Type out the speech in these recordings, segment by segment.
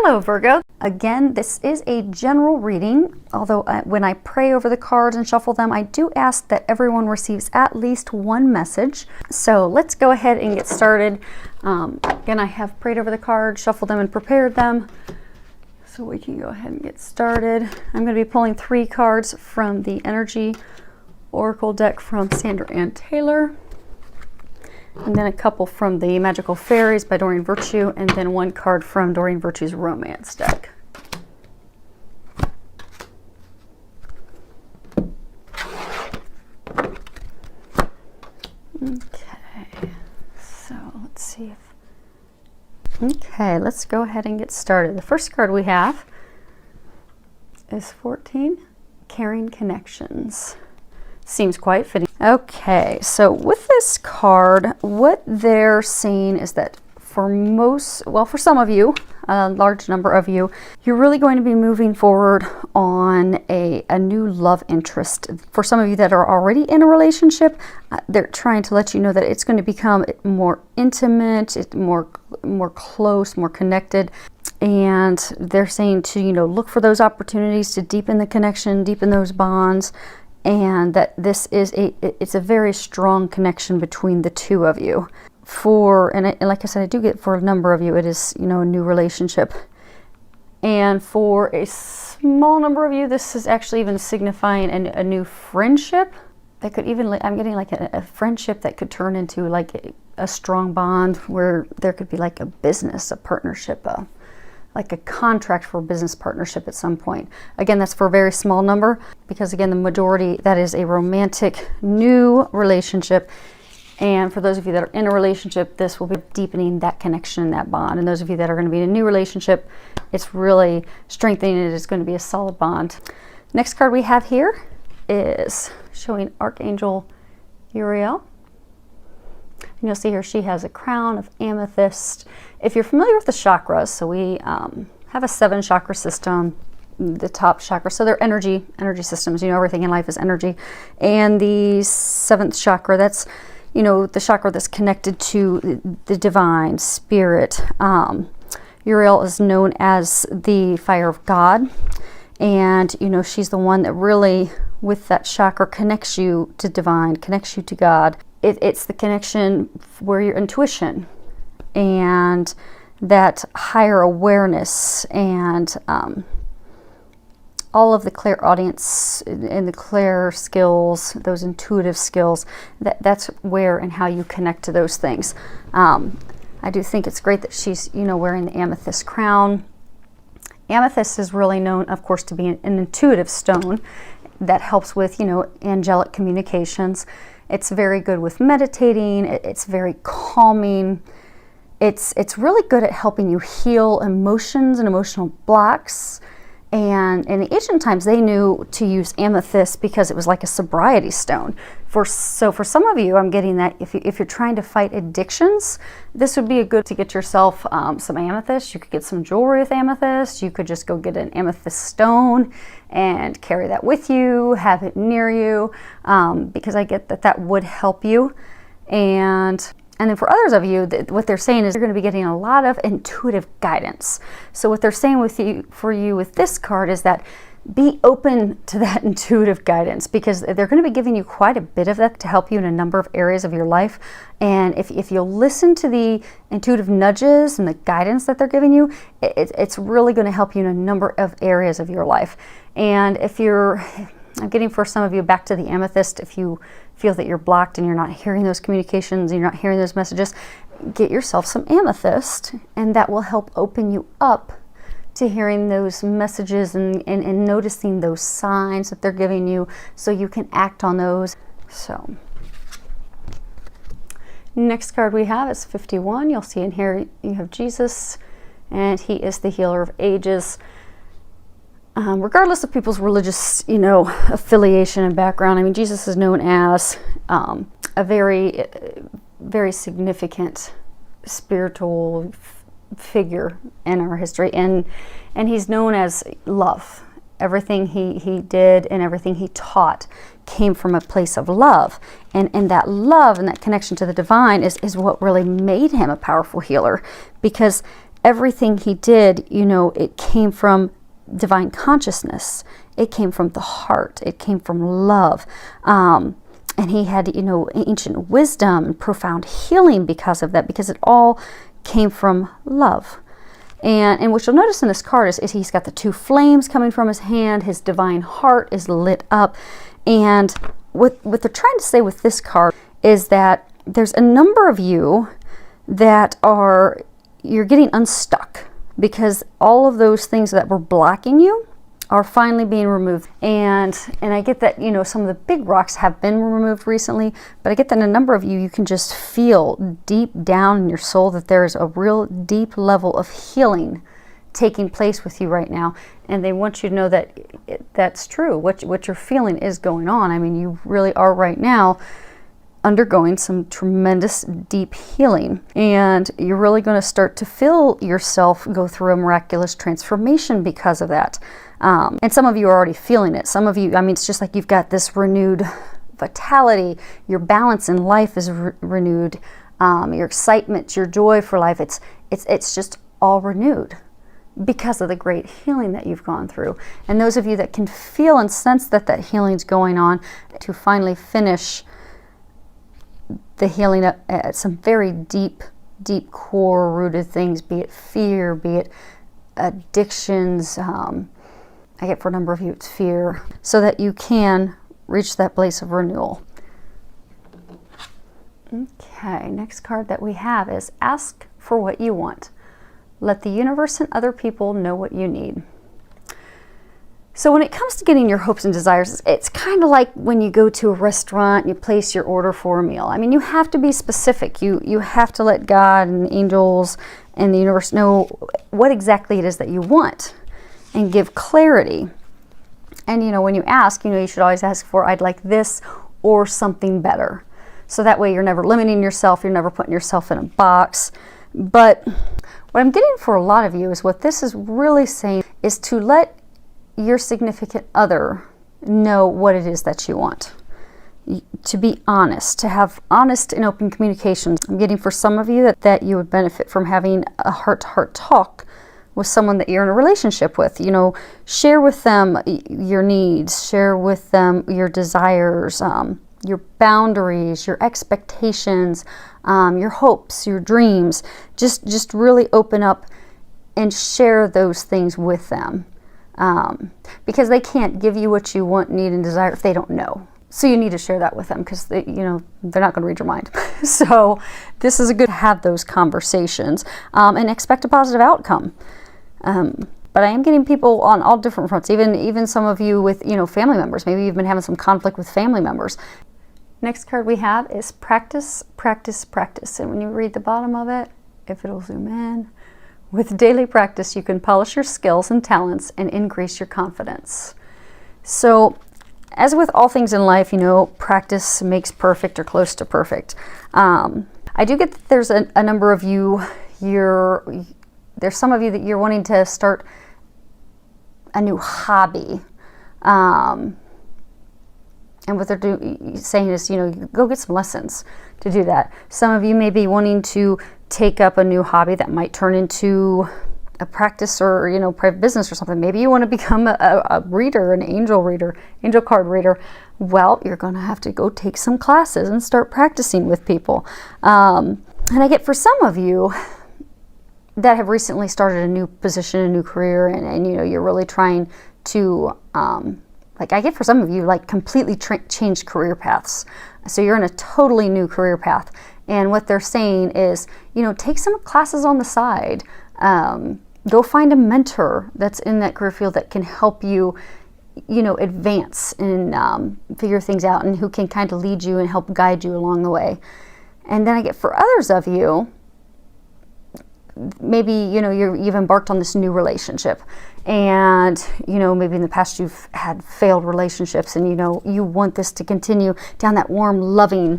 Hello Virgo. Again, this is a general reading, although when I pray over the cards and shuffle them, I do ask that everyone receives at least one message. So let's go ahead and get started. Again, I have prayed over the cards, shuffled them, and prepared them. So we can go ahead and get started. I'm going to be pulling 3 cards from the Energy Oracle deck from Sandra Ann Taylor. And then a couple from the Magical Fairies by Doreen Virtue, and then 1 card from Doreen Virtue's Romance deck. Okay, so let's see if... Okay, let's go ahead and get started. The first card we have is 14, Caring Connections. Seems quite fitting. Okay, so with this card, what they're saying is that for some of you, a large number of you, you're really going to be moving forward on a new love interest. For some of you that are already in a relationship, they're trying to let you know that it's going to become more intimate, more close, more connected. And they're saying to, look for those opportunities to deepen the connection, deepen those bonds. And that this is it's a very strong connection between the two of you. And like I said, I do get for a number of you, it is, a new relationship. And for a small number of you, this is actually even signifying a new friendship. That could even, I'm getting like a friendship that could turn into like a strong bond where there could be like a business, a partnership, like a contract for a business partnership at some point. Again, that's for a very small number, because again, the majority, that is a romantic new relationship. And for those of you that are in a relationship, this will be deepening that connection, that bond. And those of you that are going to be in a new relationship, it's really strengthening it. It's going to be a solid bond. Next card we have here is showing Archangel Uriel. And you'll see here she has a crown of amethyst. If you're familiar with the chakras, so we have a 7 chakra system, the top chakra, so they're energy systems. Everything in life is energy. And the 7th chakra, that's, the chakra that's connected to the divine spirit. Uriel is known as the fire of God. And, she's the one that really, with that chakra, connects you to divine, connects you to God. It's the connection where your intuition and that higher awareness and all of the clairaudience and the clair skills, those intuitive skills, that's where and how you connect to those things. I do think it's great that she's, wearing the amethyst crown. Amethyst is really known, of course, to be an intuitive stone that helps with, angelic communications. It's very good with meditating. It's very calming. It's really good at helping you heal emotions and emotional blocks. And in the ancient times, they knew to use amethyst because it was like a sobriety stone. So for some of you, I'm getting that if you're trying to fight addictions, this would be a good to get yourself some amethyst. You could get some jewelry with amethyst. You could just go get an amethyst stone and carry that with you, have it near you, because I get that would help you. And then for others of you, what they're saying is you're going to be getting a lot of intuitive guidance. So what they're saying for you with this card is that be open to that intuitive guidance, because they're going to be giving you quite a bit of that to help you in a number of areas of your life. And if you'll listen to the intuitive nudges and the guidance that they're giving you, it's really going to help you in a number of areas of your life. And I'm getting for some of you back to the amethyst, if you feel that you're blocked and you're not hearing those communications, and you're not hearing those messages, get yourself some amethyst, and that will help open you up to hearing those messages and noticing those signs that they're giving you, so you can act on those. So next card we have is 51. You'll see in here you have Jesus, and he is the healer of ages. Regardless of people's religious, affiliation and background, I mean, Jesus is known as a very, very significant spiritual figure in our history, and he's known as love. Everything he did and everything he taught came from a place of love, and that love and that connection to the divine is what really made him a powerful healer, because everything he did, it came from divine consciousness. It came from the heart. It came from love. And he had, ancient wisdom and profound healing because of that, because it all came from love. And what you'll notice in this card is he's got the two flames coming from his hand. His divine heart is lit up. And what they're trying to say with this card is that there's a number of you that you're getting unstuck, because all of those things that were blocking you are finally being removed. And I get that, some of the big rocks have been removed recently, but I get that in a number of you can just feel deep down in your soul that there's a real deep level of healing taking place with you right now. And they want you to know that that's true. What you're feeling is going on. I mean, you really are right now undergoing some tremendous deep healing, and you're really going to start to feel yourself go through a miraculous transformation because of that. And some of you are already feeling it. Some of you, it's just like you've got this renewed vitality. Your balance in life is renewed. Your excitement, your joy for life, it's just all renewed because of the great healing that you've gone through. And those of you that can feel and sense that healing's going on, to finally finish the healing at some very deep core rooted things, be it fear, be it addictions. I get for a number of you it's fear, so that you can reach that place of renewal. Okay, next card that we have is ask for what you want. Let the universe and other people know what you need. So when it comes to getting your hopes and desires, it's kind of like when you go to a restaurant and you place your order for a meal. You have to be specific. You have to let God and the angels and the universe know what exactly it is that you want, and give clarity. And when you ask, you should always ask for, I'd like this or something better. So that way you're never limiting yourself, you're never putting yourself in a box. But what I'm getting for a lot of you is what this is really saying is to let your significant other know what it is that you want. To be honest, to have honest and open communications. I'm getting for some of you that you would benefit from having a heart-to-heart talk with someone that you're in a relationship with. Share with them your needs, share with them your desires, your boundaries, your expectations, your hopes, your dreams. Just really open up and share those things with them. Because they can't give you what you want, need, and desire if they don't know. So you need to share that with them, because they're not going to read your mind. So this is a good to have those conversations and expect a positive outcome. But I am getting people on all different fronts, even some of you with family members. Maybe you've been having some conflict with family members. Next card we have is practice, practice, practice. And when you read the bottom of it, if it'll zoom in, with daily practice, you can polish your skills and talents and increase your confidence. So, as with all things in life, practice makes perfect or close to perfect. I do get that there's a number of you, there's some of you that you're wanting to start a new hobby. And what they're saying is, go get some lessons to do that. Some of you may be wanting to take up a new hobby that might turn into a practice or, private business or something. Maybe you want to become a reader, an angel card reader. Well, you're going to have to go take some classes and start practicing with people. And I get for some of you that have recently started a new position, a new career, and you're really trying to, I get for some of you, completely changed career paths. So you're in a totally new career path. And what they're saying is, take some classes on the side. Go find a mentor that's in that career field that can help you, advance and figure things out, and who can kind of lead you and help guide you along the way. And then I get for others of you, maybe, you've embarked on this new relationship, and, maybe in the past you've had failed relationships, and, you want this to continue down that warm, loving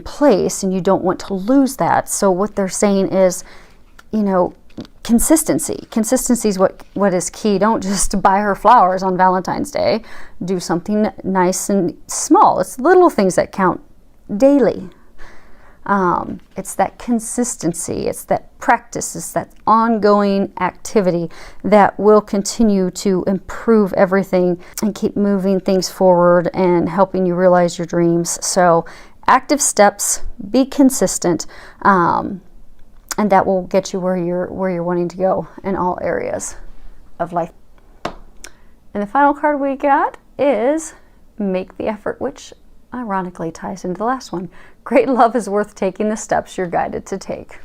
place, and you don't want to lose that. So what they're saying is, consistency. Consistency is what is key. Don't just buy her flowers on Valentine's Day. Do something nice and small. It's little things that count daily. It's that consistency, it's that practice, it's that ongoing activity that will continue to improve everything and keep moving things forward and helping you realize your dreams. So active steps, be consistent, and that will get you where you're wanting to go in all areas of life. And the final card we got is make the effort, which ironically ties into the last one. Great love is worth taking the steps you're guided to take.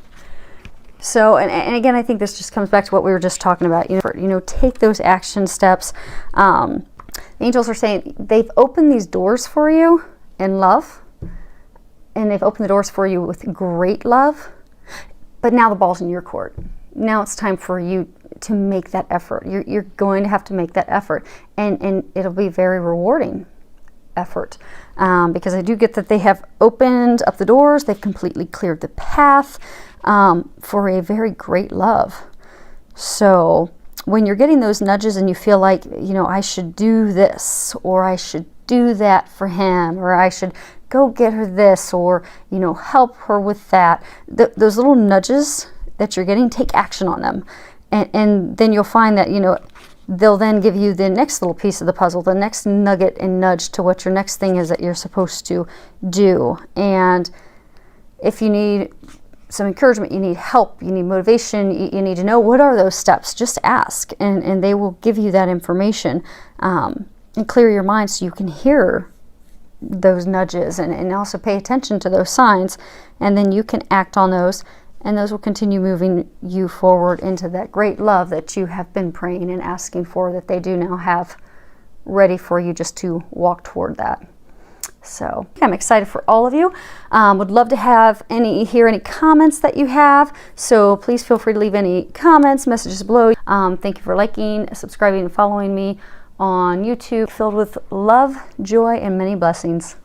So, and again, I think this just comes back to what we were just talking about. Take those action steps. The angels are saying they've opened these doors for you in love, and they've opened the doors for you with great love. But now the ball's in your court. Now it's time for you to make that effort. You're going to have to make that effort, and it'll be very rewarding effort, because I do get that they have opened up the doors, they've completely cleared the path for a very great love. So when you're getting those nudges and you feel like, I should do this, or I should do that for him, or I should go get her this, or help her with that, those little nudges that you're getting, take action on them, and then you'll find that they'll then give you the next little piece of the puzzle, the next nugget and nudge to what your next thing is that you're supposed to do. And if you need some encouragement, you need help, you need motivation, you need to know what are those steps, just ask, and they will give you that information, and clear your mind so you can hear those nudges and also pay attention to those signs, and then you can act on those. And those will continue moving you forward into that great love that you have been praying and asking for, that they do now have ready for you just to walk toward that. So I'm excited for all of you. Would love to hear any comments that you have. So please feel free to leave any comments, messages below. Thank you for liking, subscribing, and following me on YouTube. Filled with love, joy, and many blessings.